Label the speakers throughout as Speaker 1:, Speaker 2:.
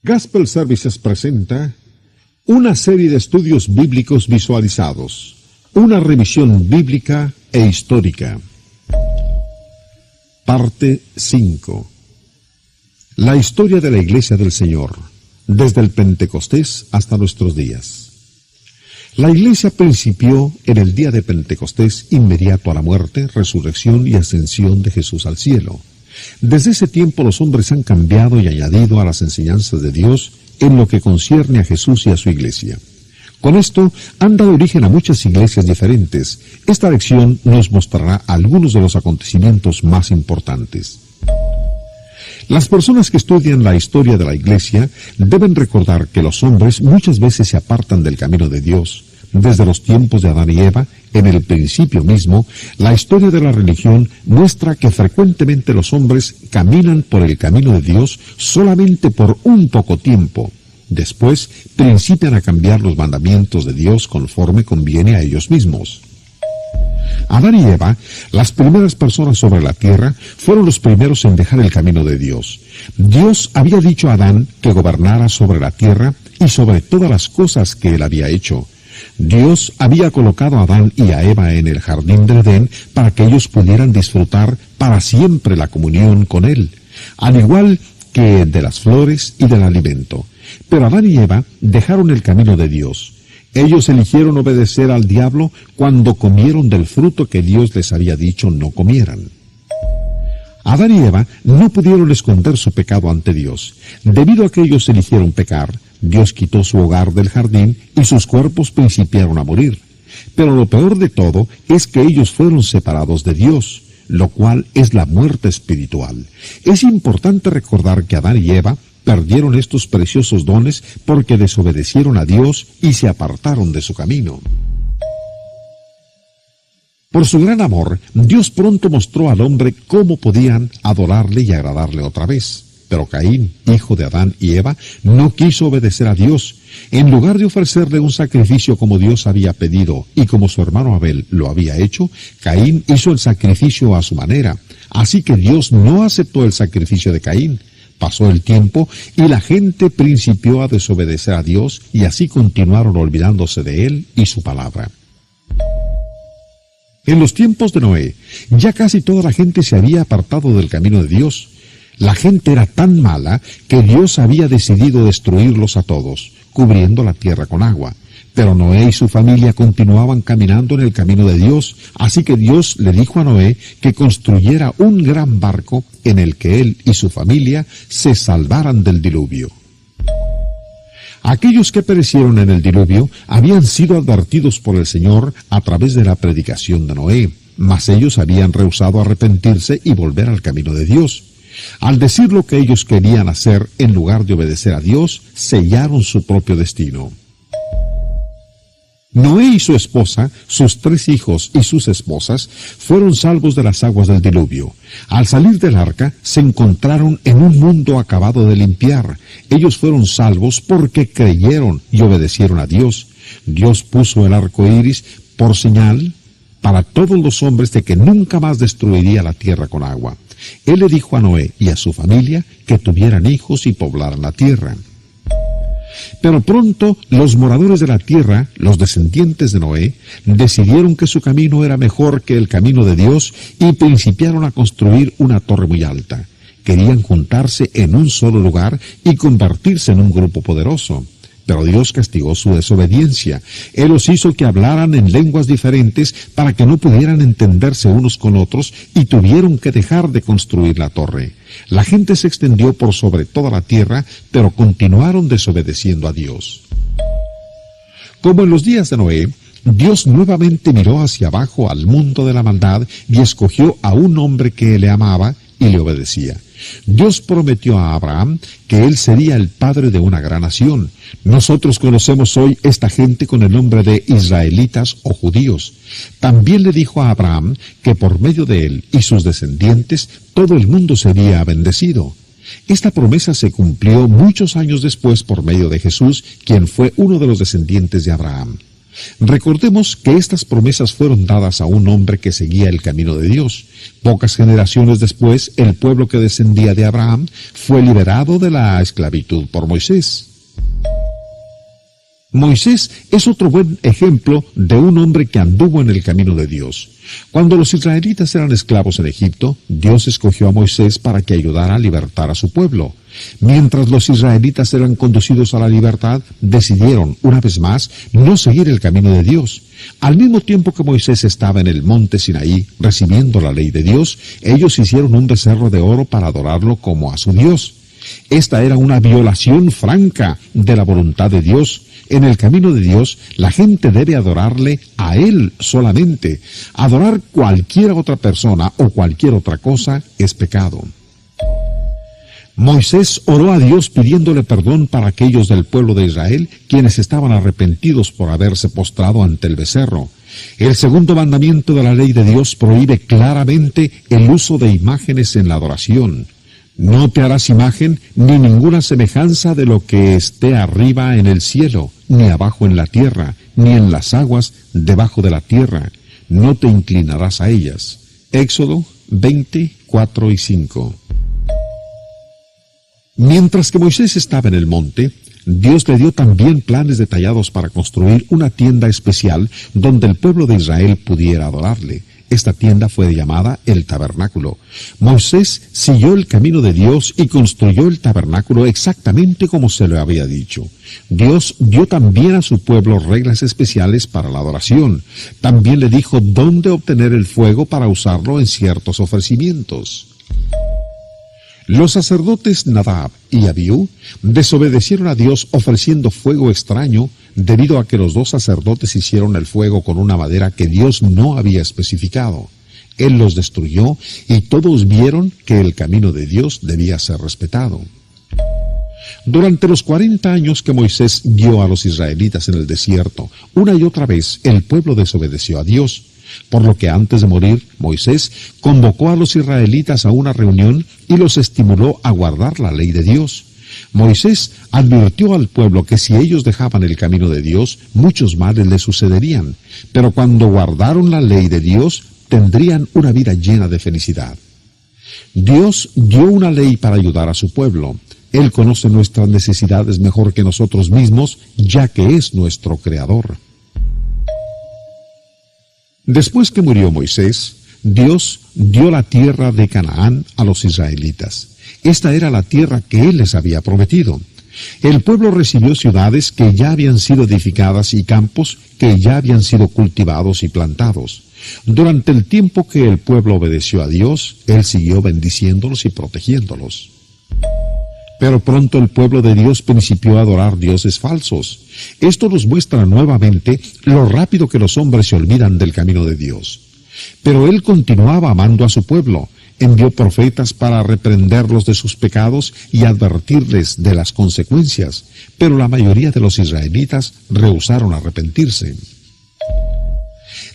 Speaker 1: Gospel Services presenta una serie de estudios bíblicos visualizados, una revisión bíblica e histórica. Parte 5. La historia de la Iglesia del Señor, desde el Pentecostés hasta nuestros días. La Iglesia principió en el día de Pentecostés inmediato a la muerte, resurrección y ascensión de Jesús al cielo. Desde ese tiempo los hombres han cambiado y añadido a las enseñanzas de Dios en lo que concierne a Jesús y a su Iglesia. Con esto han dado origen a muchas iglesias diferentes. Esta lección nos mostrará algunos de los acontecimientos más importantes. Las personas que estudian la historia de la Iglesia deben recordar que los hombres muchas veces se apartan del camino de Dios. Desde los tiempos de Adán y Eva, en el principio mismo, la historia de la religión muestra que frecuentemente los hombres caminan por el camino de Dios solamente por un poco tiempo. Después, principian a cambiar los mandamientos de Dios conforme conviene a ellos mismos. Adán y Eva, las primeras personas sobre la tierra, fueron los primeros en dejar el camino de Dios. Dios había dicho a Adán que gobernara sobre la tierra y sobre todas las cosas que él había hecho. Dios había colocado a Adán y a Eva en el jardín del Edén para que ellos pudieran disfrutar para siempre la comunión con él, al igual que de las flores y del alimento. Pero Adán y Eva dejaron el camino de Dios. Ellos eligieron obedecer al diablo cuando comieron del fruto que Dios les había dicho no comieran. Adán y Eva no pudieron esconder su pecado ante Dios. Debido a que ellos eligieron pecar, Dios quitó su hogar del jardín y sus cuerpos principiaron a morir. Pero lo peor de todo es que ellos fueron separados de Dios, lo cual es la muerte espiritual. Es importante recordar que Adán y Eva perdieron estos preciosos dones porque desobedecieron a Dios y se apartaron de su camino. Por su gran amor, Dios pronto mostró al hombre cómo podían adorarle y agradarle otra vez. Pero Caín, hijo de Adán y Eva, no quiso obedecer a Dios. En lugar de ofrecerle un sacrificio como Dios había pedido y como su hermano Abel lo había hecho, Caín hizo el sacrificio a su manera. Así que Dios no aceptó el sacrificio de Caín. Pasó el tiempo y la gente principió a desobedecer a Dios y así continuaron olvidándose de él y su palabra. En los tiempos de Noé, ya casi toda la gente se había apartado del camino de Dios. La gente era tan mala que Dios había decidido destruirlos a todos, cubriendo la tierra con agua. Pero Noé y su familia continuaban caminando en el camino de Dios, así que Dios le dijo a Noé que construyera un gran barco en el que él y su familia se salvaran del diluvio. Aquellos que perecieron en el diluvio habían sido advertidos por el Señor a través de la predicación de Noé, mas ellos habían rehusado arrepentirse y volver al camino de Dios. Al decir lo que ellos querían hacer en lugar de obedecer a Dios, sellaron su propio destino. Noé y su esposa, sus 3 hijos y sus esposas fueron salvos de las aguas del diluvio. Al salir del arca, se encontraron en un mundo acabado de limpiar. Ellos fueron salvos porque creyeron y obedecieron a Dios. Dios puso el arco iris por señal para todos los hombres de que nunca más destruiría la tierra con agua. Él le dijo a Noé y a su familia que tuvieran hijos y poblaran la tierra. Pero pronto los moradores de la tierra, los descendientes de Noé, decidieron que su camino era mejor que el camino de Dios y principiaron a construir una torre muy alta. Querían juntarse en un solo lugar y convertirse en un grupo poderoso. Pero Dios castigó su desobediencia. Él los hizo que hablaran en lenguas diferentes para que no pudieran entenderse unos con otros y tuvieron que dejar de construir la torre. La gente se extendió por sobre toda la tierra, pero continuaron desobedeciendo a Dios. Como en los días de Noé, Dios nuevamente miró hacia abajo al mundo de la maldad y escogió a un hombre que le amaba y le obedecía. Dios prometió a Abraham que él sería el padre de una gran nación. Nosotros conocemos hoy esta gente con el nombre de israelitas o judíos. También le dijo a Abraham que por medio de él y sus descendientes todo el mundo sería bendecido. Esta promesa se cumplió muchos años después por medio de Jesús, quien fue uno de los descendientes de Abraham. Recordemos que estas promesas fueron dadas a un hombre que seguía el camino de Dios. Pocas generaciones después, el pueblo que descendía de Abraham fue liberado de la esclavitud por Moisés. Moisés es otro buen ejemplo de un hombre que anduvo en el camino de Dios. Cuando los israelitas eran esclavos en Egipto, Dios escogió a Moisés para que ayudara a libertar a su pueblo. Mientras los israelitas eran conducidos a la libertad, decidieron, una vez más, no seguir el camino de Dios. Al mismo tiempo que Moisés estaba en el monte Sinaí recibiendo la ley de Dios, ellos hicieron un becerro de oro para adorarlo como a su Dios. Esta era una violación franca de la voluntad de Dios. En el camino de Dios, la gente debe adorarle a Él solamente. Adorar cualquier otra persona o cualquier otra cosa es pecado. Moisés oró a Dios pidiéndole perdón para aquellos del pueblo de Israel quienes estaban arrepentidos por haberse postrado ante el becerro. El segundo mandamiento de la ley de Dios prohíbe claramente el uso de imágenes en la adoración. No te harás imagen ni ninguna semejanza de lo que esté arriba en el cielo, ni abajo en la tierra, ni en las aguas debajo de la tierra. No te inclinarás a ellas. Éxodo 20, 4 y 5. Mientras que Moisés estaba en el monte, Dios le dio también planes detallados para construir una tienda especial donde el pueblo de Israel pudiera adorarle. Esta tienda fue llamada el tabernáculo. Moisés siguió el camino de Dios y construyó el tabernáculo exactamente como se le había dicho. Dios dio también a su pueblo reglas especiales para la adoración. También le dijo dónde obtener el fuego para usarlo en ciertos ofrecimientos. Los sacerdotes Nadab y Abiú desobedecieron a Dios ofreciendo fuego extraño debido a que los dos sacerdotes hicieron el fuego con una madera que Dios no había especificado. Él los destruyó y todos vieron que el camino de Dios debía ser respetado. Durante los 40 años que Moisés guió a los israelitas en el desierto, una y otra vez el pueblo desobedeció a Dios. Por lo que antes de morir, Moisés convocó a los israelitas a una reunión y los estimuló a guardar la ley de Dios. Moisés advirtió al pueblo que si ellos dejaban el camino de Dios, muchos males les sucederían, pero cuando guardaron la ley de Dios, tendrían una vida llena de felicidad. Dios dio una ley para ayudar a su pueblo. Él conoce nuestras necesidades mejor que nosotros mismos, ya que es nuestro Creador. Después que murió Moisés, Dios dio la tierra de Canaán a los israelitas. Esta era la tierra que Él les había prometido. El pueblo recibió ciudades que ya habían sido edificadas y campos que ya habían sido cultivados y plantados. Durante el tiempo que el pueblo obedeció a Dios, Él siguió bendiciéndolos y protegiéndolos. Pero pronto el pueblo de Dios principió a adorar dioses falsos. Esto nos muestra nuevamente lo rápido que los hombres se olvidan del camino de Dios. Pero Él continuaba amando a su pueblo. Envió profetas para reprenderlos de sus pecados y advertirles de las consecuencias. Pero la mayoría de los israelitas rehusaron arrepentirse.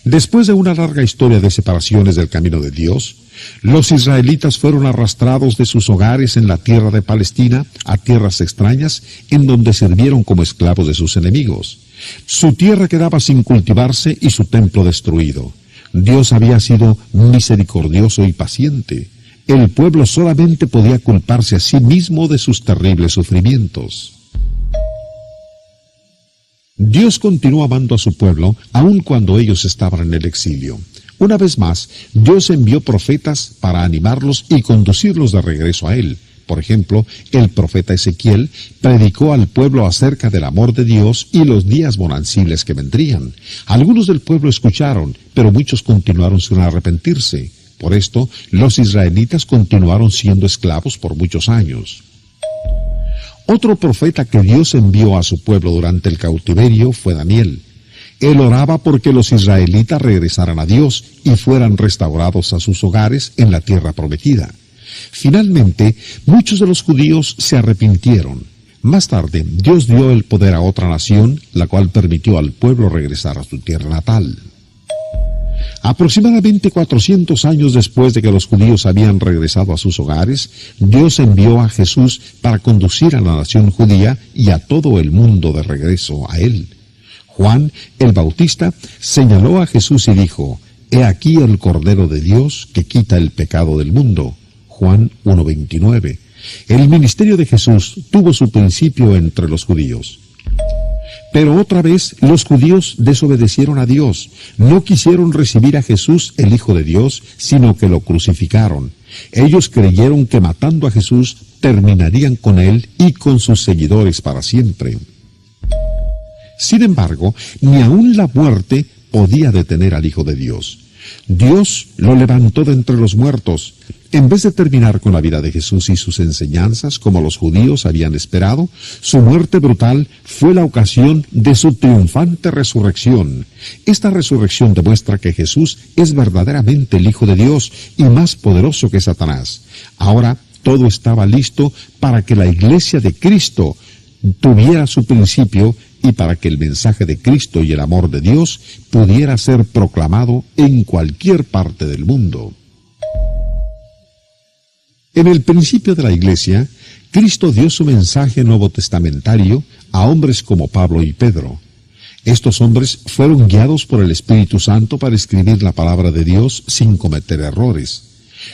Speaker 1: Después de una larga historia de separaciones del camino de Dios, los israelitas fueron arrastrados de sus hogares en la tierra de Palestina a tierras extrañas, en donde sirvieron como esclavos de sus enemigos. Su tierra quedaba sin cultivarse y su templo destruido. Dios había sido misericordioso y paciente. El pueblo solamente podía culparse a sí mismo de sus terribles sufrimientos. Dios continuó amando a su pueblo, aun cuando ellos estaban en el exilio. Una vez más, Dios envió profetas para animarlos y conducirlos de regreso a Él. Por ejemplo, el profeta Ezequiel predicó al pueblo acerca del amor de Dios y los días bonancibles que vendrían. Algunos del pueblo escucharon, pero muchos continuaron sin arrepentirse. Por esto, los israelitas continuaron siendo esclavos por muchos años. Otro profeta que Dios envió a su pueblo durante el cautiverio fue Daniel. Él oraba porque los israelitas regresaran a Dios y fueran restaurados a sus hogares en la tierra prometida. Finalmente, muchos de los judíos se arrepintieron. Más tarde, Dios dio el poder a otra nación, la cual permitió al pueblo regresar a su tierra natal. Aproximadamente 400 años después de que los judíos habían regresado a sus hogares, Dios envió a Jesús para conducir a la nación judía y a todo el mundo de regreso a Él. Juan, el Bautista, señaló a Jesús y dijo: «He aquí el Cordero de Dios que quita el pecado del mundo». Juan 1:29. El ministerio de Jesús tuvo su principio entre los judíos. Pero otra vez los judíos desobedecieron a Dios. No quisieron recibir a Jesús, el Hijo de Dios, sino que lo crucificaron. Ellos creyeron que matando a Jesús terminarían con él y con sus seguidores para siempre. Sin embargo, ni aun la muerte podía detener al Hijo de Dios. Dios lo levantó de entre los muertos. En vez de terminar con la vida de Jesús y sus enseñanzas, como los judíos habían esperado, su muerte brutal fue la ocasión de su triunfante resurrección. Esta resurrección demuestra que Jesús es verdaderamente el Hijo de Dios y más poderoso que Satanás. Ahora todo estaba listo para que la Iglesia de Cristo tuviera su principio y para que el mensaje de Cristo y el amor de Dios pudiera ser proclamado en cualquier parte del mundo. En el principio de la Iglesia, Cristo dio su mensaje nuevo testamentario a hombres como Pablo y Pedro. Estos hombres fueron guiados por el Espíritu Santo para escribir la palabra de Dios sin cometer errores.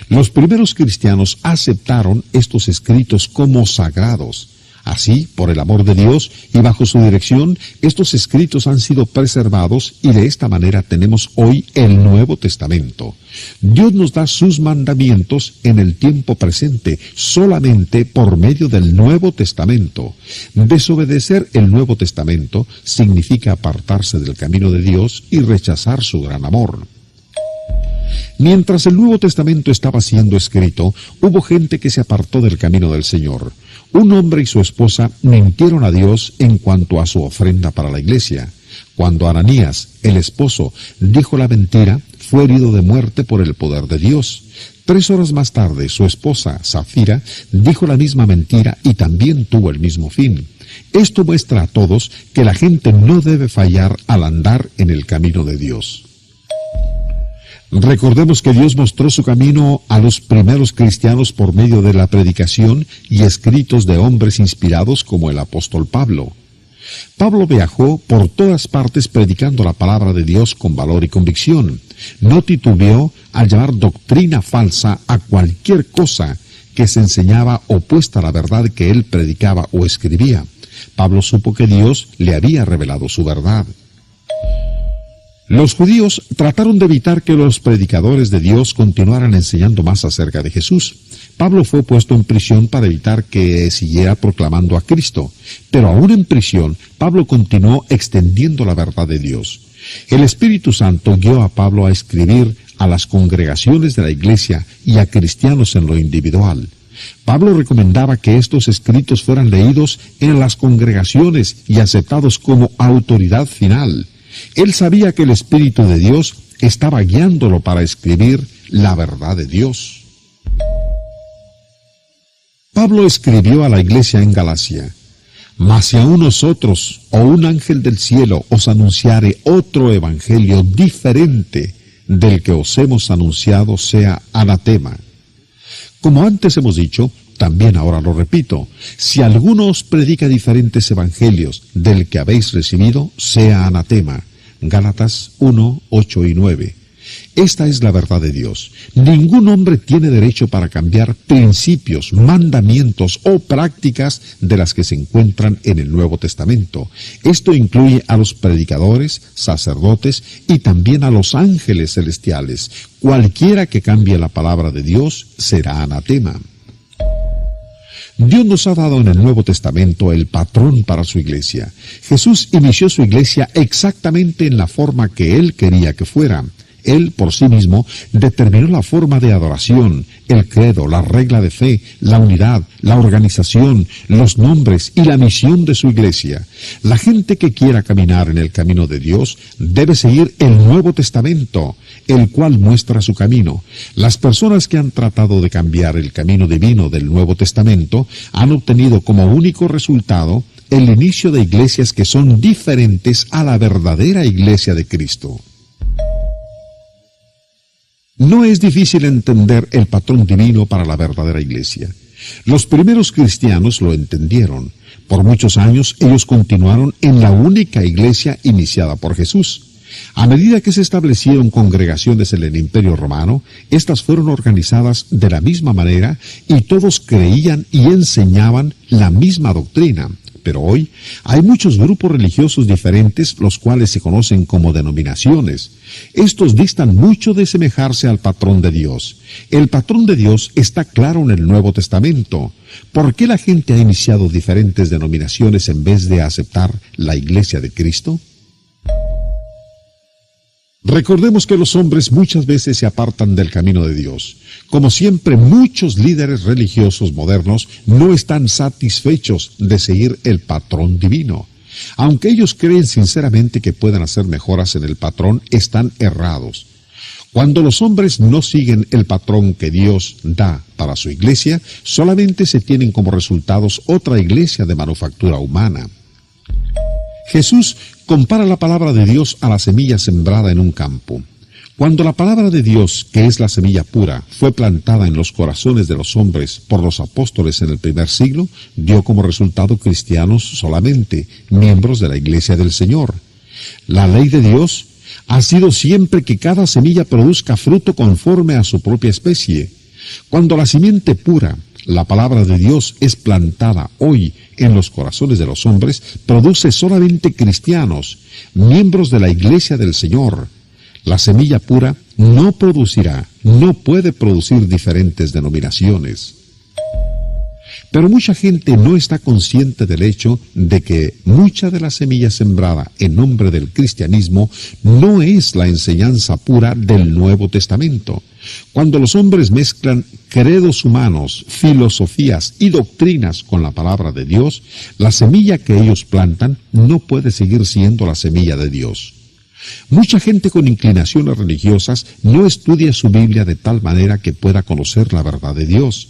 Speaker 1: Los primeros cristianos aceptaron estos escritos como sagrados. Así, por el amor de Dios y bajo su dirección, estos escritos han sido preservados y de esta manera tenemos hoy el Nuevo Testamento. Dios nos da sus mandamientos en el tiempo presente, solamente por medio del Nuevo Testamento. Desobedecer el Nuevo Testamento significa apartarse del camino de Dios y rechazar su gran amor. Mientras el Nuevo Testamento estaba siendo escrito, hubo gente que se apartó del camino del Señor. Un hombre y su esposa mintieron a Dios en cuanto a su ofrenda para la iglesia. Cuando Ananías, el esposo, dijo la mentira, fue herido de muerte por el poder de Dios. 3 horas más tarde, su esposa, Safira, dijo la misma mentira y también tuvo el mismo fin. Esto muestra a todos que la gente no debe fallar al andar en el camino de Dios. Recordemos que Dios mostró su camino a los primeros cristianos por medio de la predicación y escritos de hombres inspirados como el apóstol Pablo. Pablo viajó por todas partes predicando la palabra de Dios con valor y convicción. No titubeó al llamar doctrina falsa a cualquier cosa que se enseñaba opuesta a la verdad que él predicaba o escribía. Pablo supo que Dios le había revelado su verdad. Los judíos trataron de evitar que los predicadores de Dios continuaran enseñando más acerca de Jesús. Pablo fue puesto en prisión para evitar que siguiera proclamando a Cristo. Pero aún en prisión, Pablo continuó extendiendo la verdad de Dios. El Espíritu Santo guió a Pablo a escribir a las congregaciones de la iglesia y a cristianos en lo individual. Pablo recomendaba que estos escritos fueran leídos en las congregaciones y aceptados como autoridad final. Él sabía que el Espíritu de Dios estaba guiándolo para escribir la verdad de Dios. Pablo escribió a la iglesia en Galacia: «Mas si aún nosotros o un ángel del cielo os anunciare otro evangelio diferente del que os hemos anunciado, sea anatema». Como antes hemos dicho, también ahora lo repito: si alguno os predica diferentes evangelios del que habéis recibido, sea anatema. Gálatas 1, 8 y 9. Esta es la verdad de Dios. Ningún hombre tiene derecho para cambiar principios, mandamientos o prácticas de las que se encuentran en el Nuevo Testamento. Esto incluye a los predicadores, sacerdotes y también a los ángeles celestiales. Cualquiera que cambie la palabra de Dios será anatema. Dios nos ha dado en el Nuevo Testamento el patrón para su iglesia. Jesús inició su iglesia exactamente en la forma que Él quería que fuera. Él, por sí mismo, determinó la forma de adoración, el credo, la regla de fe, la unidad, la organización, los nombres y la misión de su iglesia. La gente que quiera caminar en el camino de Dios debe seguir el Nuevo Testamento, el cual muestra su camino. Las personas que han tratado de cambiar el camino divino del Nuevo Testamento han obtenido como único resultado el inicio de iglesias que son diferentes a la verdadera iglesia de Cristo. No es difícil entender el patrón divino para la verdadera iglesia. Los primeros cristianos lo entendieron. Por muchos años ellos continuaron en la única iglesia iniciada por Jesús. A medida que se establecieron congregaciones en el Imperio Romano, estas fueron organizadas de la misma manera y todos creían y enseñaban la misma doctrina. Pero hoy hay muchos grupos religiosos diferentes, los cuales se conocen como denominaciones. Estos distan mucho de semejarse al patrón de Dios. El patrón de Dios está claro en el Nuevo Testamento. ¿Por qué la gente ha iniciado diferentes denominaciones en vez de aceptar la Iglesia de Cristo? Recordemos que los hombres muchas veces se apartan del camino de Dios. Como siempre, muchos líderes religiosos modernos no están satisfechos de seguir el patrón divino. Aunque ellos creen sinceramente que pueden hacer mejoras en el patrón, están errados. Cuando los hombres no siguen el patrón que Dios da para su iglesia, solamente se tienen como resultados otra iglesia de manufactura humana. Jesús compara la palabra de Dios a la semilla sembrada en un campo. Cuando la palabra de Dios, que es la semilla pura, fue plantada en los corazones de los hombres por los apóstoles en el primer siglo, dio como resultado cristianos solamente, miembros de la Iglesia del Señor. La ley de Dios ha sido siempre que cada semilla produzca fruto conforme a su propia especie. Cuando la simiente pura, la palabra de Dios, es plantada hoy en los corazones de los hombres, produce solamente cristianos, miembros de la Iglesia del Señor. La semilla pura no producirá, no puede producir diferentes denominaciones. Pero mucha gente no está consciente del hecho de que mucha de la semilla sembrada en nombre del cristianismo no es la enseñanza pura del Nuevo Testamento. Cuando los hombres mezclan credos humanos, filosofías y doctrinas con la palabra de Dios, la semilla que ellos plantan no puede seguir siendo la semilla de Dios. Mucha gente con inclinaciones religiosas no estudia su Biblia de tal manera que pueda conocer la verdad de Dios.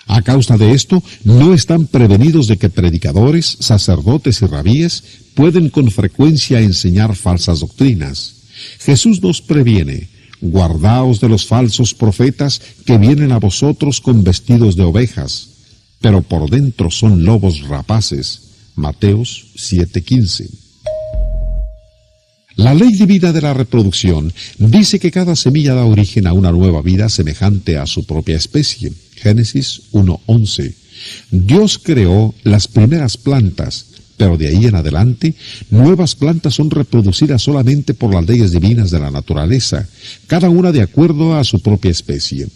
Speaker 1: A causa de esto, no están prevenidos de que predicadores, sacerdotes y rabíes pueden con frecuencia enseñar falsas doctrinas. Jesús nos previene: guardaos de los falsos profetas que vienen a vosotros con vestidos de ovejas, pero por dentro son lobos rapaces. Mateos 7:15. La ley divina de la reproducción dice que cada semilla da origen a una nueva vida semejante a su propia especie. Génesis 1:11. Dios creó las primeras plantas, pero de ahí en adelante, nuevas plantas son reproducidas solamente por las leyes divinas de la naturaleza, cada una de acuerdo a su propia especie.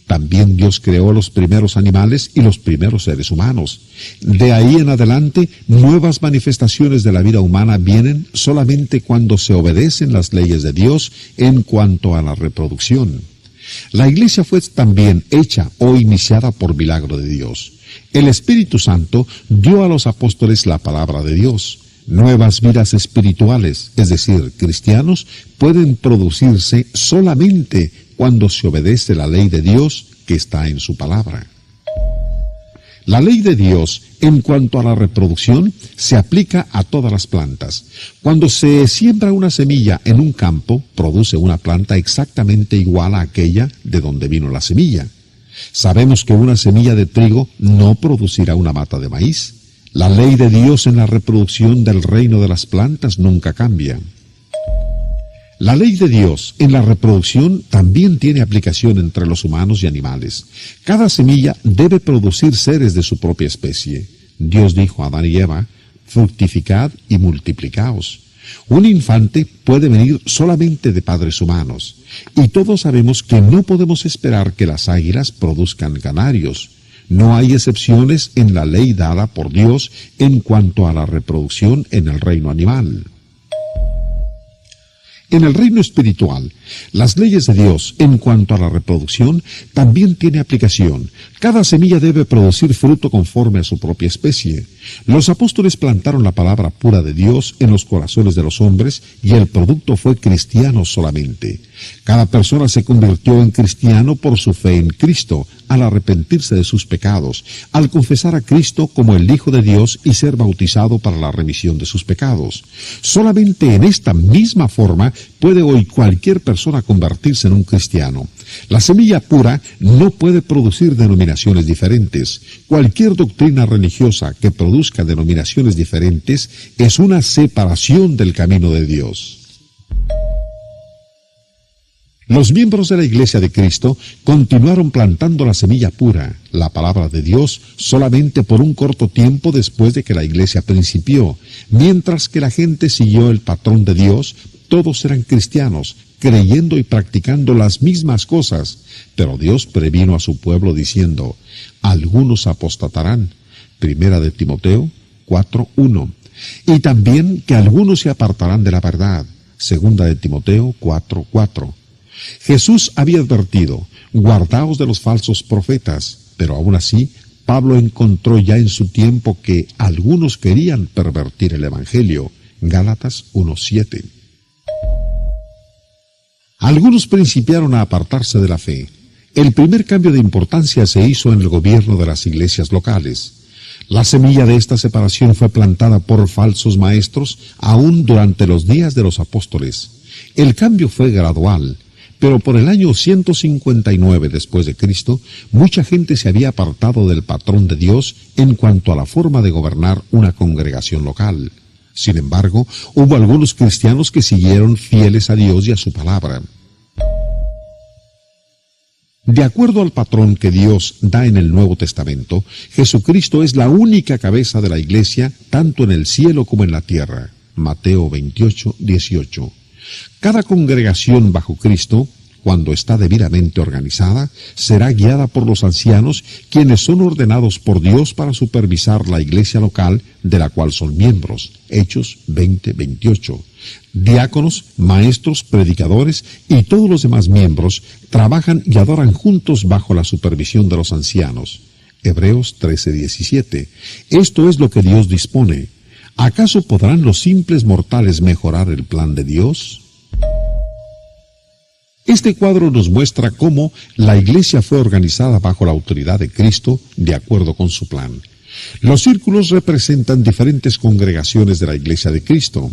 Speaker 1: También Dios creó los primeros animales y los primeros seres humanos. De ahí en adelante, nuevas manifestaciones de la vida humana vienen solamente cuando se obedecen las leyes de Dios en cuanto a la reproducción. La iglesia fue también hecha o iniciada por milagro de Dios. El Espíritu Santo dio a los apóstoles la palabra de Dios. Nuevas vidas espirituales, es decir, cristianos, pueden producirse solamente cuando se obedece la ley de Dios que está en su palabra. La ley de Dios, en cuanto a la reproducción, se aplica a todas las plantas. Cuando se siembra una semilla en un campo, produce una planta exactamente igual a aquella de donde vino la semilla. Sabemos que una semilla de trigo no producirá una mata de maíz. La ley de Dios en la reproducción del reino de las plantas nunca cambia. La ley de Dios en la reproducción también tiene aplicación entre los humanos y animales. Cada semilla debe producir seres de su propia especie. Dios dijo a Adán y Eva: fructificad y multiplicaos. Un infante puede venir solamente de padres humanos, y todos sabemos que no podemos esperar que las águilas produzcan canarios. No hay excepciones en la ley dada por Dios en cuanto a la reproducción en el reino animal. En el reino espiritual, las leyes de Dios en cuanto a la reproducción también tiene aplicación. Cada semilla debe producir fruto conforme a su propia especie. Los apóstoles plantaron la palabra pura de Dios en los corazones de los hombres y el producto fue cristiano solamente. Cada persona se convirtió en cristiano por su fe en Cristo, al arrepentirse de sus pecados, al confesar a Cristo como el Hijo de Dios y ser bautizado para la remisión de sus pecados. Solamente en esta misma forma puede hoy cualquier persona convertirse en un cristiano. La semilla pura no puede producir denominaciones diferentes. Cualquier doctrina religiosa que produzca denominaciones diferentes es una separación del camino de Dios. Los miembros de la Iglesia de Cristo continuaron plantando la semilla pura, la palabra de Dios, solamente por un corto tiempo después de que la Iglesia principió. Mientras que la gente siguió el patrón de Dios, todos eran cristianos, creyendo y practicando las mismas cosas. Pero Dios previno a su pueblo diciendo, algunos apostatarán. Primera de Timoteo 4:1. Y también que algunos se apartarán de la verdad. Segunda de Timoteo 4:4. Jesús había advertido, guardaos de los falsos profetas, pero aún así, Pablo encontró ya en su tiempo que algunos querían pervertir el Evangelio. Gálatas 1:7. Algunos principiaron a apartarse de la fe. El primer cambio de importancia se hizo en el gobierno de las iglesias locales. La semilla de esta separación fue plantada por falsos maestros aún durante los días de los apóstoles. El cambio fue gradual, pero por el año 159 después de Cristo, mucha gente se había apartado del patrón de Dios en cuanto a la forma de gobernar una congregación local. Sin embargo, hubo algunos cristianos que siguieron fieles a Dios y a su palabra. De acuerdo al patrón que Dios da en el Nuevo Testamento, Jesucristo es la única cabeza de la iglesia, tanto en el cielo como en la tierra. Mateo 28:18. Cada congregación bajo Cristo, cuando está debidamente organizada, será guiada por los ancianos, quienes son ordenados por Dios para supervisar la iglesia local de la cual son miembros. Hechos 20:28. Diáconos, maestros, predicadores y todos los demás miembros trabajan y adoran juntos bajo la supervisión de los ancianos. Hebreos 13:17. Esto es lo que Dios dispone. ¿Acaso podrán los simples mortales mejorar el plan de Dios? Este cuadro nos muestra cómo la iglesia fue organizada bajo la autoridad de Cristo de acuerdo con su plan. Los círculos representan diferentes congregaciones de la iglesia de Cristo.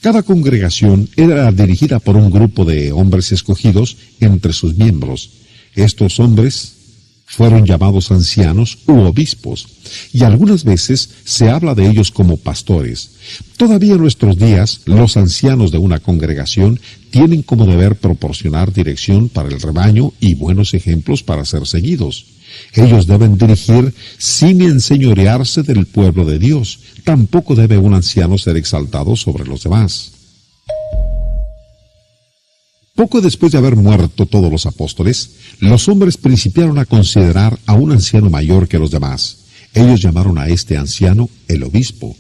Speaker 1: Cada congregación era dirigida por un grupo de hombres escogidos entre sus miembros. Estos hombres fueron llamados ancianos u obispos, y algunas veces se habla de ellos como pastores. Todavía en nuestros días, los ancianos de una congregación tienen como deber proporcionar dirección para el rebaño y buenos ejemplos para ser seguidos. Ellos deben dirigir sin enseñorearse del pueblo de Dios. Tampoco debe un anciano ser exaltado sobre los demás. Poco después de haber muerto todos los apóstoles, los hombres principiaron a considerar a un anciano mayor que los demás. Ellos llamaron a este anciano el obispo.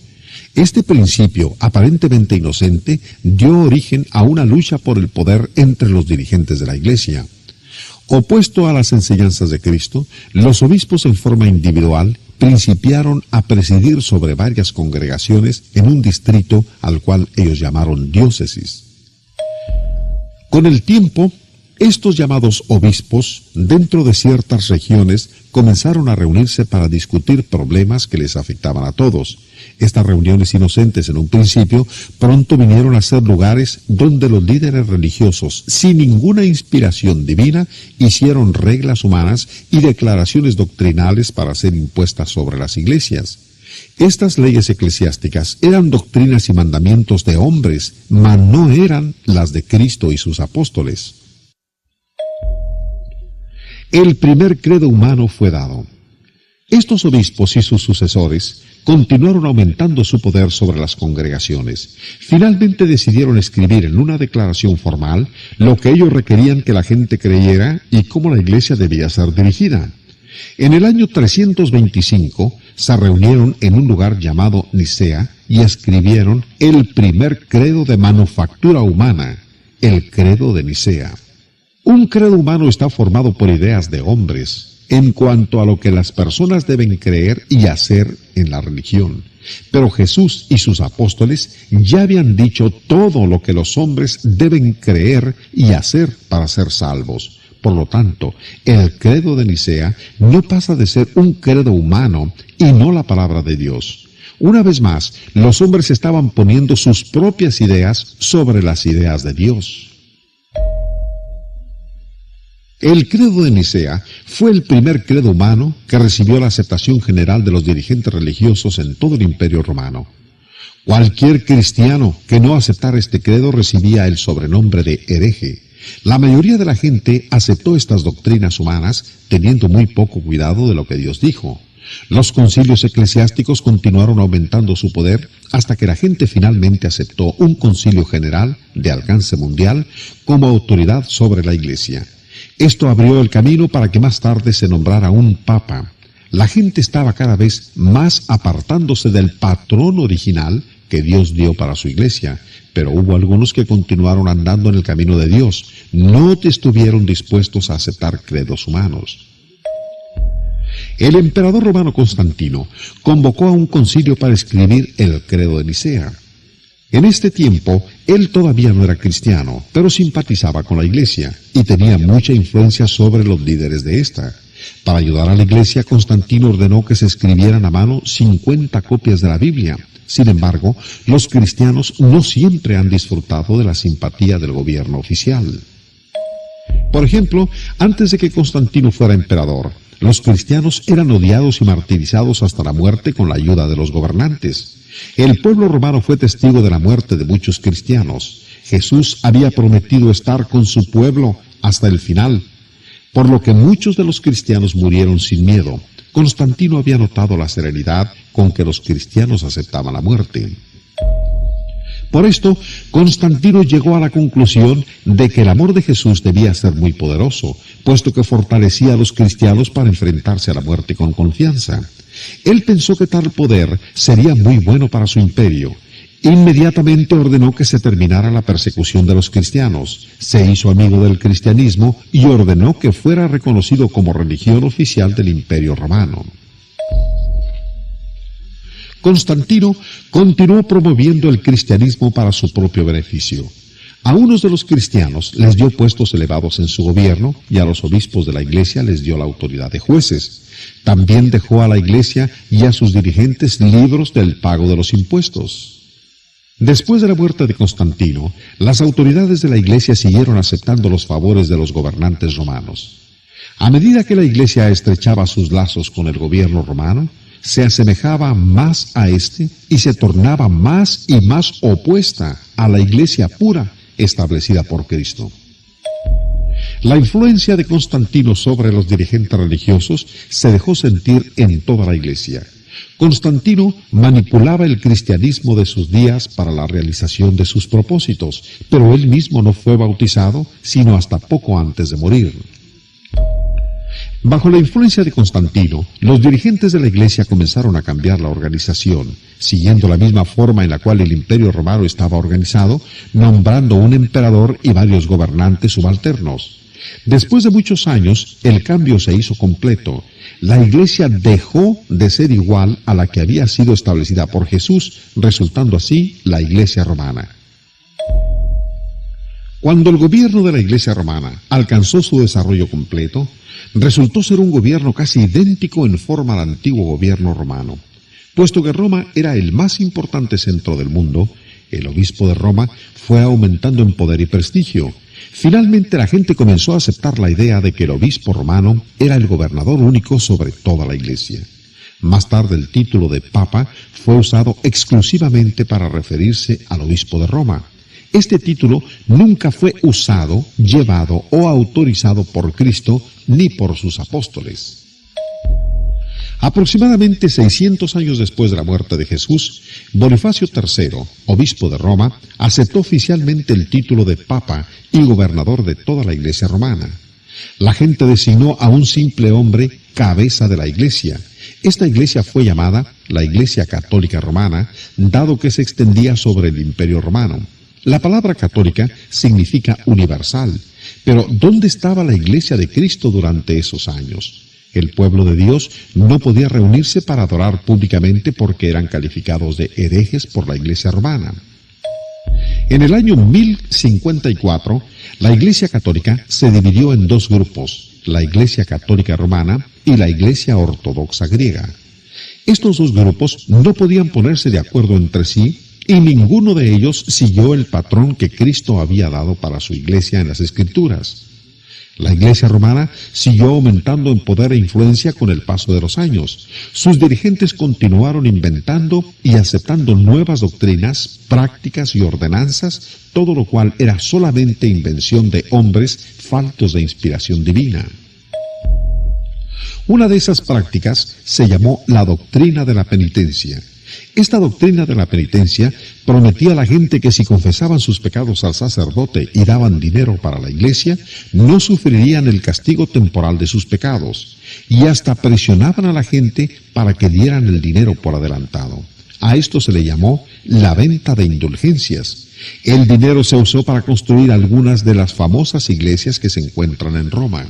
Speaker 1: Este principio, aparentemente inocente, dio origen a una lucha por el poder entre los dirigentes de la iglesia. Opuesto a las enseñanzas de Cristo, los obispos en forma individual principiaron a presidir sobre varias congregaciones en un distrito al cual ellos llamaron diócesis. Con el tiempo, estos llamados obispos, dentro de ciertas regiones, comenzaron a reunirse para discutir problemas que les afectaban a todos. Estas reuniones inocentes en un principio pronto vinieron a ser lugares donde los líderes religiosos, sin ninguna inspiración divina, hicieron reglas humanas y declaraciones doctrinales para ser impuestas sobre las iglesias. Estas leyes eclesiásticas eran doctrinas y mandamientos de hombres, mas no eran las de Cristo y sus apóstoles. El primer credo humano fue dado. Estos obispos y sus sucesores continuaron aumentando su poder sobre las congregaciones. Finalmente decidieron escribir en una declaración formal lo que ellos requerían que la gente creyera y cómo la iglesia debía ser dirigida. En el año 325 se reunieron en un lugar llamado Nicea y escribieron el primer credo de manufactura humana, el credo de Nicea. Un credo humano está formado por ideas de hombres. en cuanto a lo que las personas deben creer y hacer en la religión. Pero Jesús y sus apóstoles ya habían dicho todo lo que los hombres deben creer y hacer para ser salvos. Por lo tanto, el credo de Nicea no pasa de ser un credo humano y no la palabra de Dios. Una vez más, los hombres estaban poniendo sus propias ideas sobre las ideas de Dios. El credo de Nicea fue el primer credo humano que recibió la aceptación general de los dirigentes religiosos en todo el Imperio Romano. Cualquier cristiano que no aceptara este credo recibía el sobrenombre de hereje. La mayoría de la gente aceptó estas doctrinas humanas teniendo muy poco cuidado de lo que Dios dijo. Los concilios eclesiásticos continuaron aumentando su poder hasta que la gente finalmente aceptó un concilio general de alcance mundial como autoridad sobre la Iglesia. Esto abrió el camino para que más tarde se nombrara un papa. La gente estaba cada vez más apartándose del patrón original que Dios dio para su Iglesia, pero hubo algunos que continuaron andando en el camino de Dios, no estuvieron dispuestos a aceptar credos humanos. El emperador romano Constantino convocó a un concilio para escribir el credo de Nicea. En este tiempo, él todavía no era cristiano, pero simpatizaba con la Iglesia y tenía mucha influencia sobre los líderes de esta. Para ayudar a la Iglesia, Constantino ordenó que se escribieran a mano 50 copias de la Biblia. Sin embargo, los cristianos no siempre han disfrutado de la simpatía del gobierno oficial. Por ejemplo, antes de que Constantino fuera emperador, los cristianos eran odiados y martirizados hasta la muerte con la ayuda de los gobernantes. El pueblo romano fue testigo de la muerte de muchos cristianos. Jesús había prometido estar con su pueblo hasta el final, por lo que muchos de los cristianos murieron sin miedo. Constantino había notado la serenidad con que los cristianos aceptaban la muerte. Por esto, Constantino llegó a la conclusión de que el amor de Jesús debía ser muy poderoso, puesto que fortalecía a los cristianos para enfrentarse a la muerte con confianza. Él pensó que tal poder sería muy bueno para su imperio. Inmediatamente ordenó que se terminara la persecución de los cristianos, se hizo amigo del cristianismo y ordenó que fuera reconocido como religión oficial del Imperio Romano. Constantino continuó promoviendo el cristianismo para su propio beneficio. A unos de los cristianos les dio puestos elevados en su gobierno y a los obispos de la Iglesia les dio la autoridad de jueces. También dejó a la Iglesia y a sus dirigentes libros del pago de los impuestos. Después de la muerte de Constantino, las autoridades de la Iglesia siguieron aceptando los favores de los gobernantes romanos. A medida que la Iglesia estrechaba sus lazos con el gobierno romano, se asemejaba más a éste y se tornaba más y más opuesta a la Iglesia pura establecida por Cristo. La influencia de Constantino sobre los dirigentes religiosos se dejó sentir en toda la Iglesia. Constantino manipulaba el cristianismo de sus días para la realización de sus propósitos, pero él mismo no fue bautizado sino hasta poco antes de morir. Bajo la influencia de Constantino, los dirigentes de la Iglesia comenzaron a cambiar la organización, siguiendo la misma forma en la cual el Imperio Romano estaba organizado, nombrando un emperador y varios gobernantes subalternos. Después de muchos años, el cambio se hizo completo. La Iglesia dejó de ser igual a la que había sido establecida por Jesús, resultando así la Iglesia romana. Cuando el gobierno de la Iglesia romana alcanzó su desarrollo completo, resultó ser un gobierno casi idéntico en forma al antiguo gobierno romano. Puesto que Roma era el más importante centro del mundo, el obispo de Roma fue aumentando en poder y prestigio. Finalmente la gente comenzó a aceptar la idea de que el obispo romano era el gobernador único sobre toda la Iglesia. Más tarde el título de Papa fue usado exclusivamente para referirse al obispo de Roma. Este título nunca fue usado, llevado o autorizado por Cristo ni por sus apóstoles. Aproximadamente 600 años después de la muerte de Jesús, Bonifacio III, obispo de Roma, aceptó oficialmente el título de Papa y gobernador de toda la Iglesia romana. La gente designó a un simple hombre cabeza de la Iglesia. Esta Iglesia fue llamada la Iglesia Católica Romana, dado que se extendía sobre el Imperio Romano. La palabra católica significa universal, pero ¿dónde estaba la Iglesia de Cristo durante esos años? El pueblo de Dios no podía reunirse para adorar públicamente porque eran calificados de herejes por la Iglesia romana. En el año 1054, la Iglesia Católica se dividió en dos grupos, la Iglesia Católica Romana y la Iglesia Ortodoxa Griega. Estos dos grupos no podían ponerse de acuerdo entre sí y ninguno de ellos siguió el patrón que Cristo había dado para su Iglesia en las Escrituras. La Iglesia romana siguió aumentando en poder e influencia con el paso de los años. Sus dirigentes continuaron inventando y aceptando nuevas doctrinas, prácticas y ordenanzas, todo lo cual era solamente invención de hombres faltos de inspiración divina. Una de esas prácticas se llamó la doctrina de la penitencia. Esta doctrina de la penitencia prometía a la gente que si confesaban sus pecados al sacerdote y daban dinero para la iglesia, no sufrirían el castigo temporal de sus pecados, y hasta presionaban a la gente para que dieran el dinero por adelantado. A esto se le llamó la venta de indulgencias. El dinero se usó para construir algunas de las famosas iglesias que se encuentran en Roma.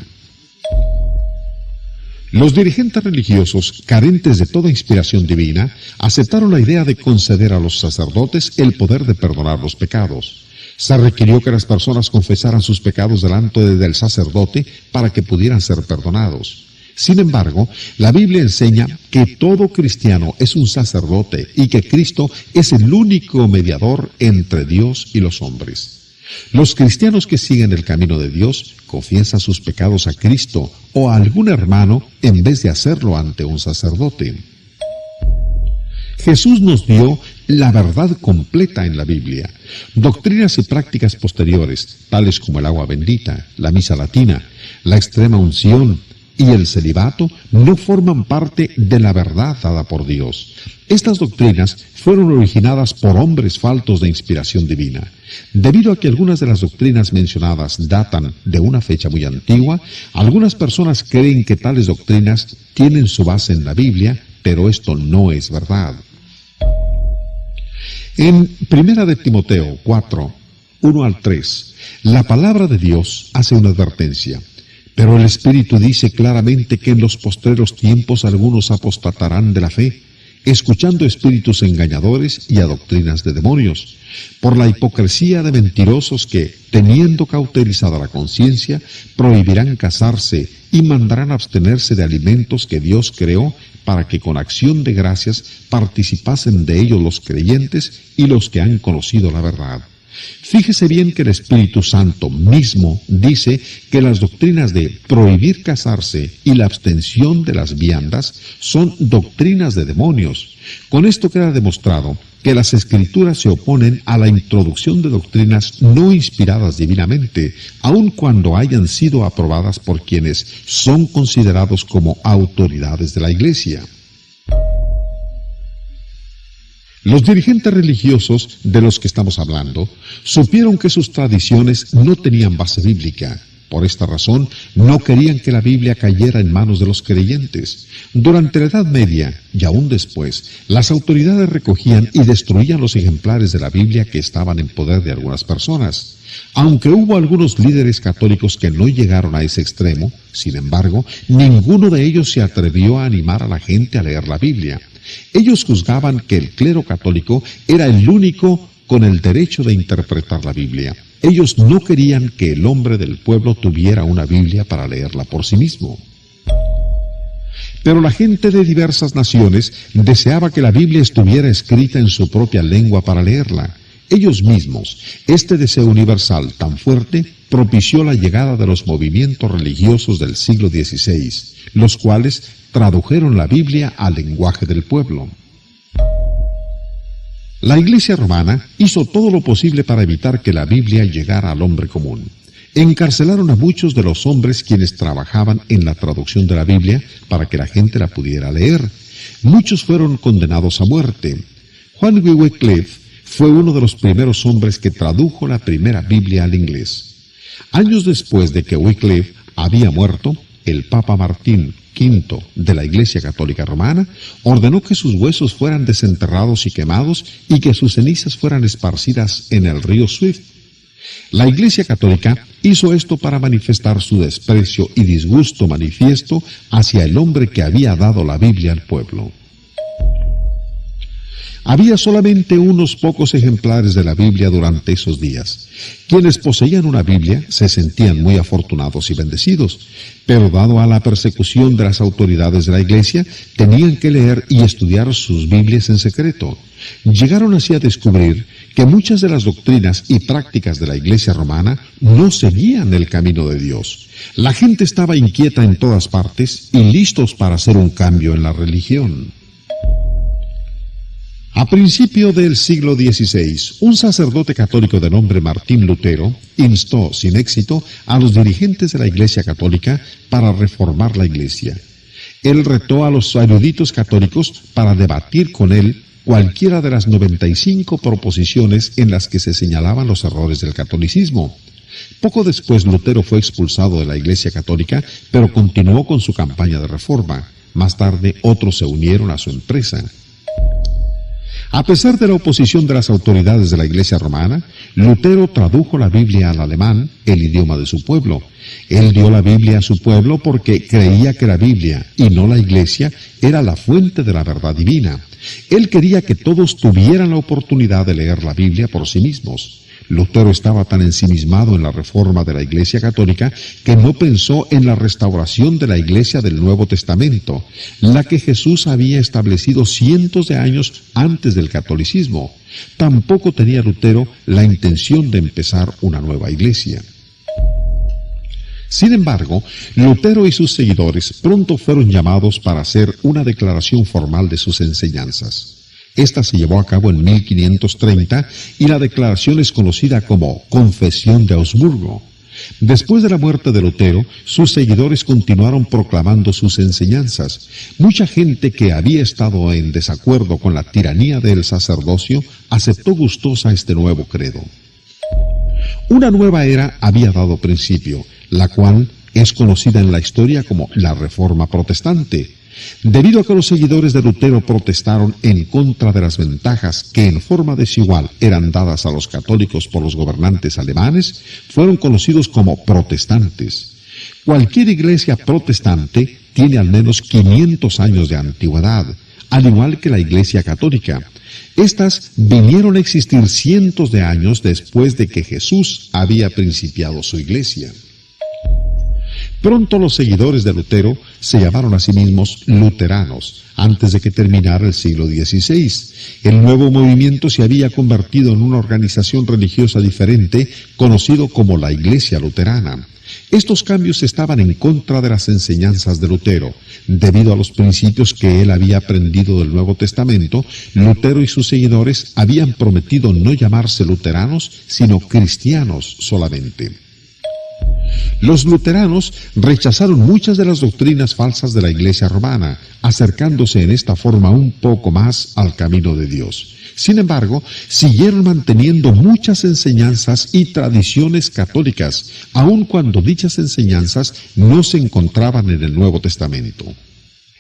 Speaker 1: Los dirigentes religiosos, carentes de toda inspiración divina, aceptaron la idea de conceder a los sacerdotes el poder de perdonar los pecados. Se requirió que las personas confesaran sus pecados delante del sacerdote para que pudieran ser perdonados. Sin embargo, la Biblia enseña que todo cristiano es un sacerdote y que Cristo es el único mediador entre Dios y los hombres. Los cristianos que siguen el camino de Dios confiesan sus pecados a Cristo o a algún hermano en vez de hacerlo ante un sacerdote. Jesús nos dio la verdad completa en la Biblia. Doctrinas y prácticas posteriores, tales como el agua bendita, la misa latina, la extrema unción y el celibato, no forman parte de la verdad dada por Dios. Estas doctrinas fueron originadas por hombres faltos de inspiración divina. Debido a que algunas de las doctrinas mencionadas datan de una fecha muy antigua, algunas personas creen que tales doctrinas tienen su base en la Biblia, pero esto no es verdad. En 1 de Timoteo 4, 1 al 3, la palabra de Dios hace una advertencia. Pero el Espíritu dice claramente que en los postreros tiempos algunos apostatarán de la fe, escuchando espíritus engañadores y a doctrinas de demonios, por la hipocresía de mentirosos que, teniendo cauterizada la conciencia, prohibirán casarse y mandarán abstenerse de alimentos que Dios creó para que con acción de gracias participasen de ellos los creyentes y los que han conocido la verdad. Fíjese bien que el Espíritu Santo mismo dice que las doctrinas de prohibir casarse y la abstención de las viandas son doctrinas de demonios. Con esto queda demostrado que las Escrituras se oponen a la introducción de doctrinas no inspiradas divinamente, aun cuando hayan sido aprobadas por quienes son considerados como autoridades de la Iglesia. Los dirigentes religiosos de los que estamos hablando supieron que sus tradiciones no tenían base bíblica. Por esta razón, no querían que la Biblia cayera en manos de los creyentes. Durante la Edad Media, y aún después, las autoridades recogían y destruían los ejemplares de la Biblia que estaban en poder de algunas personas. Aunque hubo algunos líderes católicos que no llegaron a ese extremo, sin embargo, ninguno de ellos se atrevió a animar a la gente a leer la Biblia. Ellos juzgaban que el clero católico era el único con el derecho de interpretar la Biblia. Ellos no querían que el hombre del pueblo tuviera una Biblia para leerla por sí mismo. Pero la gente de diversas naciones deseaba que la Biblia estuviera escrita en su propia lengua para leerla. Ellos mismos, este deseo universal tan fuerte, propició la llegada de los movimientos religiosos del siglo XVI, los cuales tradujeron la Biblia al lenguaje del pueblo. La Iglesia romana hizo todo lo posible para evitar que la Biblia llegara al hombre común. Encarcelaron a muchos de los hombres quienes trabajaban en la traducción de la Biblia para que la gente la pudiera leer. Muchos fueron condenados a muerte. Juan Wycliffe fue uno de los primeros hombres que tradujo la primera Biblia al inglés. Años después de que Wycliffe había muerto, el Papa Martín V de la Iglesia Católica Romana ordenó que sus huesos fueran desenterrados y quemados y que sus cenizas fueran esparcidas en el río Swift. La Iglesia Católica hizo esto para manifestar su desprecio y disgusto manifiesto hacia el hombre que había dado la Biblia al pueblo. Había solamente unos pocos ejemplares de la Biblia durante esos días. Quienes poseían una Biblia se sentían muy afortunados y bendecidos, pero dado a la persecución de las autoridades de la Iglesia, tenían que leer y estudiar sus Biblias en secreto. Llegaron así a descubrir que muchas de las doctrinas y prácticas de la Iglesia romana no seguían el camino de Dios. La gente estaba inquieta en todas partes y listos para hacer un cambio en la religión. A principio del siglo XVI, un sacerdote católico de nombre Martín Lutero instó sin éxito a los dirigentes de la Iglesia Católica para reformar la Iglesia. Él retó a los eruditos católicos para debatir con él cualquiera de las 95 proposiciones en las que se señalaban los errores del catolicismo. Poco después Lutero fue expulsado de la Iglesia Católica, pero continuó con su campaña de reforma. Más tarde otros se unieron a su empresa. A pesar de la oposición de las autoridades de la Iglesia romana, Lutero tradujo la Biblia al alemán, el idioma de su pueblo. Él dio la Biblia a su pueblo porque creía que la Biblia, y no la Iglesia, era la fuente de la verdad divina. Él quería que todos tuvieran la oportunidad de leer la Biblia por sí mismos. Lutero estaba tan ensimismado en la reforma de la Iglesia Católica que no pensó en la restauración de la Iglesia del Nuevo Testamento, la que Jesús había establecido cientos de años antes del catolicismo. Tampoco tenía Lutero la intención de empezar una nueva Iglesia. Sin embargo, Lutero y sus seguidores pronto fueron llamados para hacer una declaración formal de sus enseñanzas. Esta se llevó a cabo en 1530 y la declaración es conocida como Confesión de Augsburgo. Después de la muerte de Lutero, sus seguidores continuaron proclamando sus enseñanzas. Mucha gente que había estado en desacuerdo con la tiranía del sacerdocio aceptó gustosa este nuevo credo. Una nueva era había dado principio, la cual es conocida en la historia como la Reforma Protestante. Debido a que los seguidores de Lutero protestaron en contra de las ventajas que en forma desigual eran dadas a los católicos por los gobernantes alemanes, fueron conocidos como protestantes. Cualquier iglesia protestante tiene al menos 500 años de antigüedad, al igual que la Iglesia Católica. Estas vinieron a existir cientos de años después de que Jesús había principiado su iglesia. Pronto los seguidores de Lutero se llamaron a sí mismos luteranos, antes de que terminara el siglo XVI. El nuevo movimiento se había convertido en una organización religiosa diferente, conocido como la Iglesia Luterana. Estos cambios estaban en contra de las enseñanzas de Lutero. Debido a los principios que él había aprendido del Nuevo Testamento, Lutero y sus seguidores habían prometido no llamarse luteranos, sino cristianos solamente. Los luteranos rechazaron muchas de las doctrinas falsas de la Iglesia romana, acercándose en esta forma un poco más al camino de Dios. Sin embargo, siguieron manteniendo muchas enseñanzas y tradiciones católicas, aun cuando dichas enseñanzas no se encontraban en el Nuevo Testamento.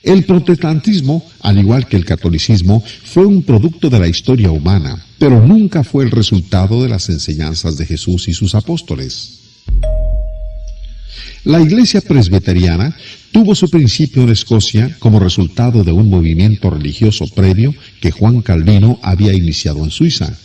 Speaker 1: El protestantismo, al igual que el catolicismo, fue un producto de la historia humana, pero nunca fue el resultado de las enseñanzas de Jesús y sus apóstoles. La Iglesia presbiteriana tuvo su principio en Escocia como resultado de un movimiento religioso previo que Juan Calvino había iniciado en Suiza.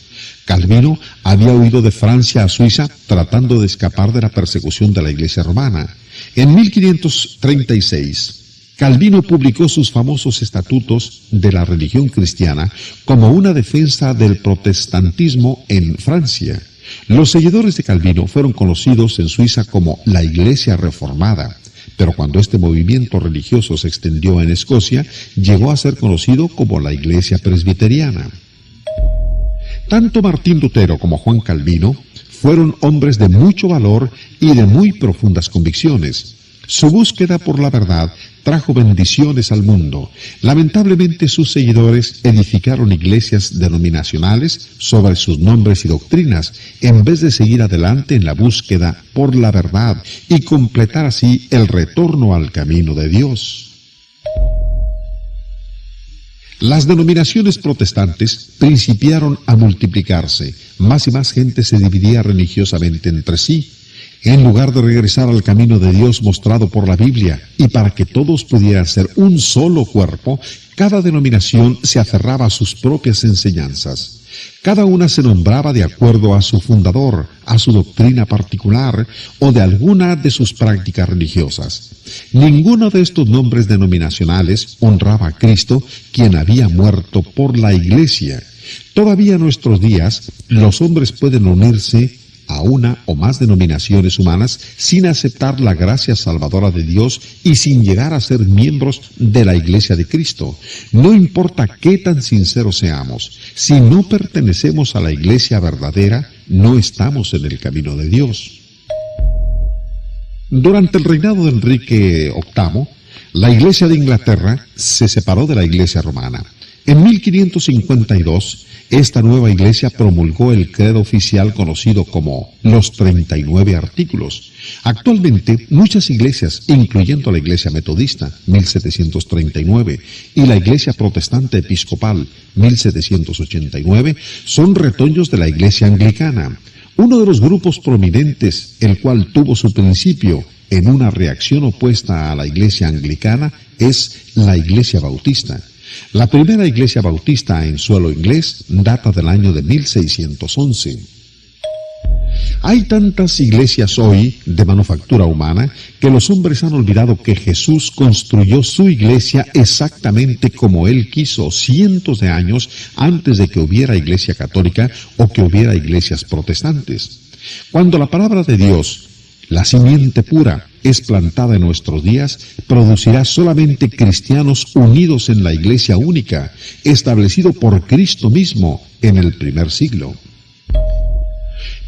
Speaker 1: Calvino había huido de Francia a Suiza tratando de escapar de la persecución de la Iglesia romana. En 1536, Calvino publicó sus famosos estatutos de la religión cristiana como una defensa del protestantismo en Francia. Los seguidores de Calvino fueron conocidos en Suiza como la Iglesia Reformada, pero cuando este movimiento religioso se extendió en Escocia, llegó a ser conocido como la Iglesia Presbiteriana. Tanto Martín Lutero como Juan Calvino fueron hombres de mucho valor y de muy profundas convicciones. Su búsqueda por la verdad trajo bendiciones al mundo. Lamentablemente sus seguidores edificaron iglesias denominacionales sobre sus nombres y doctrinas, en vez de seguir adelante en la búsqueda por la verdad y completar así el retorno al camino de Dios. Las denominaciones protestantes principiaron a multiplicarse. Más y más gente se dividía religiosamente entre sí. En lugar de regresar al camino de Dios mostrado por la Biblia, y para que todos pudieran ser un solo cuerpo, cada denominación se aferraba a sus propias enseñanzas. Cada una se nombraba de acuerdo a su fundador, a su doctrina particular o de alguna de sus prácticas religiosas. Ninguno de estos nombres denominacionales honraba a Cristo, quien había muerto por la Iglesia. Todavía en nuestros días, los hombres pueden unirse a una o más denominaciones humanas sin aceptar la gracia salvadora de Dios y sin llegar a ser miembros de la Iglesia de Cristo. No importa qué tan sinceros seamos, si no pertenecemos a la Iglesia verdadera, no estamos en el camino de Dios. Durante el reinado de Enrique VIII, la Iglesia de Inglaterra se separó de la Iglesia romana. En 1552, esta nueva iglesia promulgó el credo oficial conocido como los 39 artículos. Actualmente, muchas iglesias, incluyendo la Iglesia Metodista, 1739, y la Iglesia Protestante Episcopal, 1789, son retoños de la Iglesia Anglicana. Uno de los grupos prominentes, el cual tuvo su principio en una reacción opuesta a la Iglesia Anglicana, es la Iglesia Bautista. La primera iglesia bautista en suelo inglés data del año de 1611. Hay tantas iglesias hoy de manufactura humana que los hombres han olvidado que Jesús construyó su iglesia exactamente como Él quiso cientos de años antes de que hubiera iglesia católica o que hubiera iglesias protestantes. Cuando la palabra de Dios, la simiente pura, es plantada en nuestros días, producirá solamente cristianos unidos en la iglesia única, establecido por Cristo mismo en el primer siglo.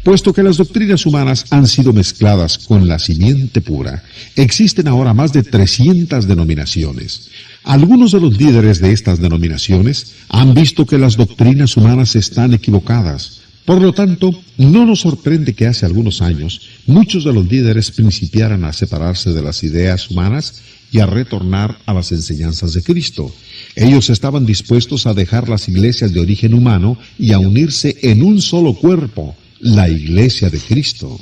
Speaker 1: Puesto que las doctrinas humanas han sido mezcladas con la simiente pura, existen ahora más de 300 denominaciones. Algunos de los líderes de estas denominaciones han visto que las doctrinas humanas están equivocadas. Por lo tanto, no nos sorprende que hace algunos años muchos de los líderes principiaran a separarse de las ideas humanas y a retornar a las enseñanzas de Cristo. Ellos estaban dispuestos a dejar las iglesias de origen humano y a unirse en un solo cuerpo, la Iglesia de Cristo.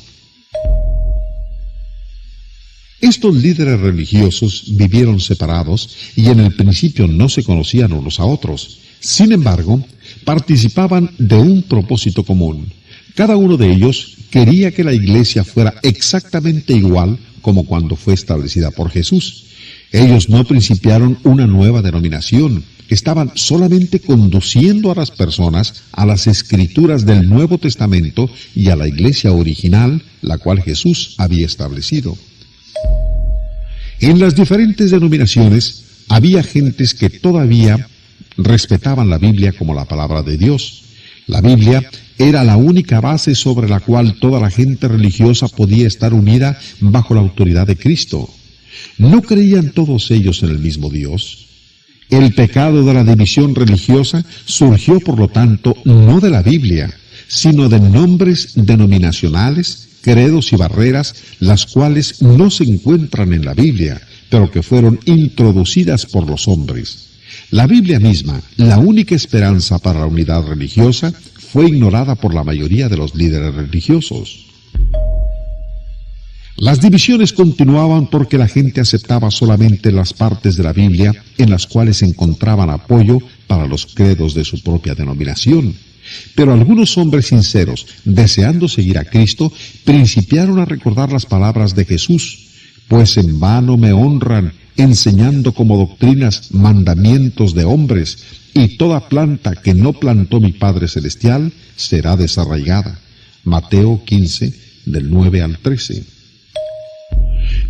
Speaker 1: Estos líderes religiosos vivieron separados y en el principio no se conocían unos a otros. Sin embargo, participaban de un propósito común. Cada uno de ellos quería que la iglesia fuera exactamente igual como cuando fue establecida por Jesús. Ellos no principiaron una nueva denominación, estaban solamente conduciendo a las personas a las escrituras del Nuevo Testamento y a la iglesia original, la cual Jesús había establecido. En las diferentes denominaciones había gentes que todavía respetaban la Biblia como la palabra de Dios. La Biblia era la única base sobre la cual toda la gente religiosa podía estar unida bajo la autoridad de Cristo. ¿No creían todos ellos en el mismo Dios? El pecado de la división religiosa surgió, por lo tanto, no de la Biblia, sino de nombres denominacionales, credos y barreras, las cuales no se encuentran en la Biblia, pero que fueron introducidas por los hombres. La Biblia misma, la única esperanza para la unidad religiosa, fue ignorada por la mayoría de los líderes religiosos. Las divisiones continuaban porque la gente aceptaba solamente las partes de la Biblia en las cuales encontraban apoyo para los credos de su propia denominación. Pero algunos hombres sinceros, deseando seguir a Cristo, principiaron a recordar las palabras de Jesús: pues en vano me honran, enseñando como doctrinas mandamientos de hombres, y toda planta que no plantó mi Padre Celestial será desarraigada. Mateo 15, del 9 al 13.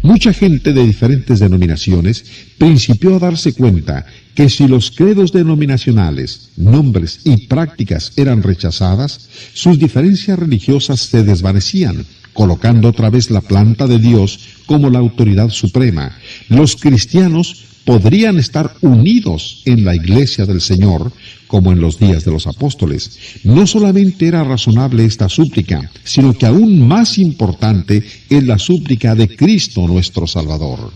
Speaker 1: Mucha gente de diferentes denominaciones principió a darse cuenta que si los credos denominacionales, nombres y prácticas eran rechazadas, sus diferencias religiosas se desvanecían, colocando otra vez la planta de Dios como la autoridad suprema. Los cristianos podrían estar unidos en la iglesia del Señor, como en los días de los apóstoles. No solamente era razonable esta súplica, sino que aún más importante es la súplica de Cristo nuestro Salvador.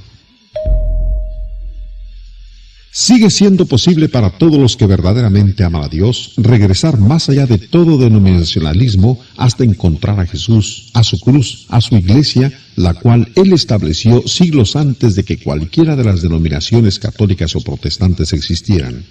Speaker 1: Sigue siendo posible para todos los que verdaderamente aman a Dios regresar más allá de todo denominacionalismo hasta encontrar a Jesús, a su cruz, a su iglesia, la cual Él estableció siglos antes de que cualquiera de las denominaciones católicas o protestantes existieran.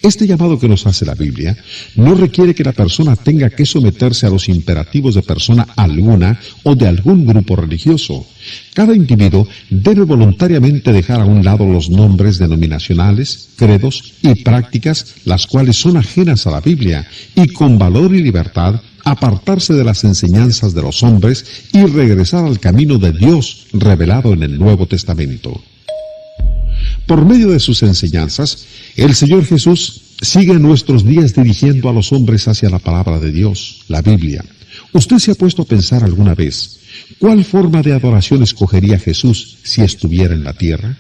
Speaker 1: Este llamado que nos hace la Biblia no requiere que la persona tenga que someterse a los imperativos de persona alguna o de algún grupo religioso. Cada individuo debe voluntariamente dejar a un lado los nombres denominacionales, credos y prácticas, las cuales son ajenas a la Biblia, y con valor y libertad apartarse de las enseñanzas de los hombres y regresar al camino de Dios revelado en el Nuevo Testamento. Por medio de sus enseñanzas, el Señor Jesús sigue en nuestros días dirigiendo a los hombres hacia la palabra de Dios, la Biblia. ¿Usted se ha puesto a pensar alguna vez cuál forma de adoración escogería Jesús si estuviera en la tierra?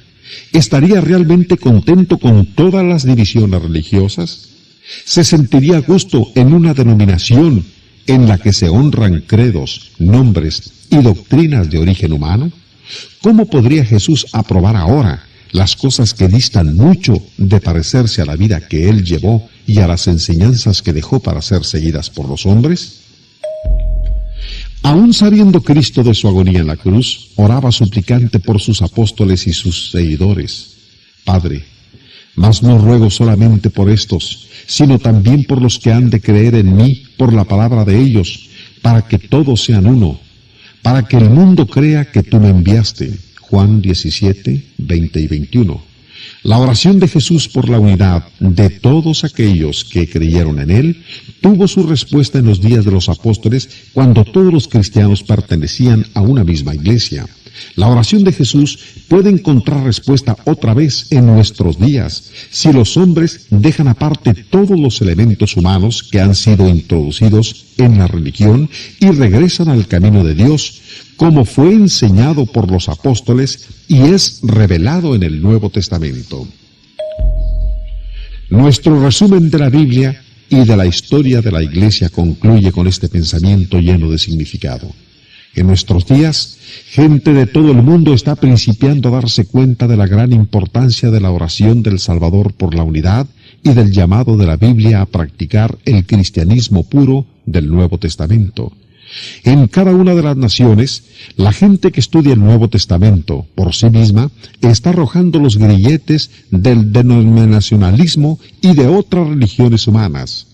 Speaker 1: ¿Estaría realmente contento con todas las divisiones religiosas? ¿Se sentiría a gusto en una denominación en la que se honran credos, nombres y doctrinas de origen humano? ¿Cómo podría Jesús aprobar ahora las cosas que distan mucho de parecerse a la vida que Él llevó y a las enseñanzas que dejó para ser seguidas por los hombres? Aún sabiendo Cristo de su agonía en la cruz, oraba suplicante por sus apóstoles y sus seguidores. Padre, mas no ruego solamente por estos, sino también por los que han de creer en mí por la palabra de ellos, para que todos sean uno, para que el mundo crea que tú me enviaste. Juan 17, 20 y 21. La oración de Jesús por la unidad de todos aquellos que creyeron en Él tuvo su respuesta en los días de los apóstoles, cuando todos los cristianos pertenecían a una misma iglesia. La oración de Jesús puede encontrar respuesta otra vez en nuestros días, si los hombres dejan aparte todos los elementos humanos que han sido introducidos en la religión y regresan al camino de Dios, como fue enseñado por los apóstoles y es revelado en el Nuevo Testamento. Nuestro resumen de la Biblia y de la historia de la Iglesia concluye con este pensamiento lleno de significado. En nuestros días, gente de todo el mundo está principiando a darse cuenta de la gran importancia de la oración del Salvador por la unidad y del llamado de la Biblia a practicar el cristianismo puro del Nuevo Testamento. En cada una de las naciones, la gente que estudia el Nuevo Testamento por sí misma está arrojando los grilletes del denominacionalismo y de otras religiones humanas.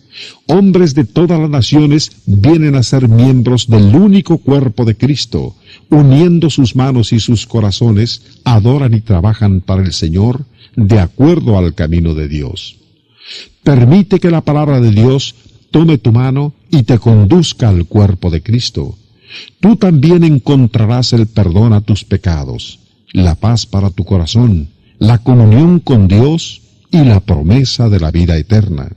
Speaker 1: Hombres de todas las naciones vienen a ser miembros del único cuerpo de Cristo, uniendo sus manos y sus corazones, adoran y trabajan para el Señor de acuerdo al camino de Dios. Permite que la palabra de Dios tome tu mano y te conduzca al cuerpo de Cristo. Tú también encontrarás el perdón a tus pecados, la paz para tu corazón, la comunión con Dios y la promesa de la vida eterna.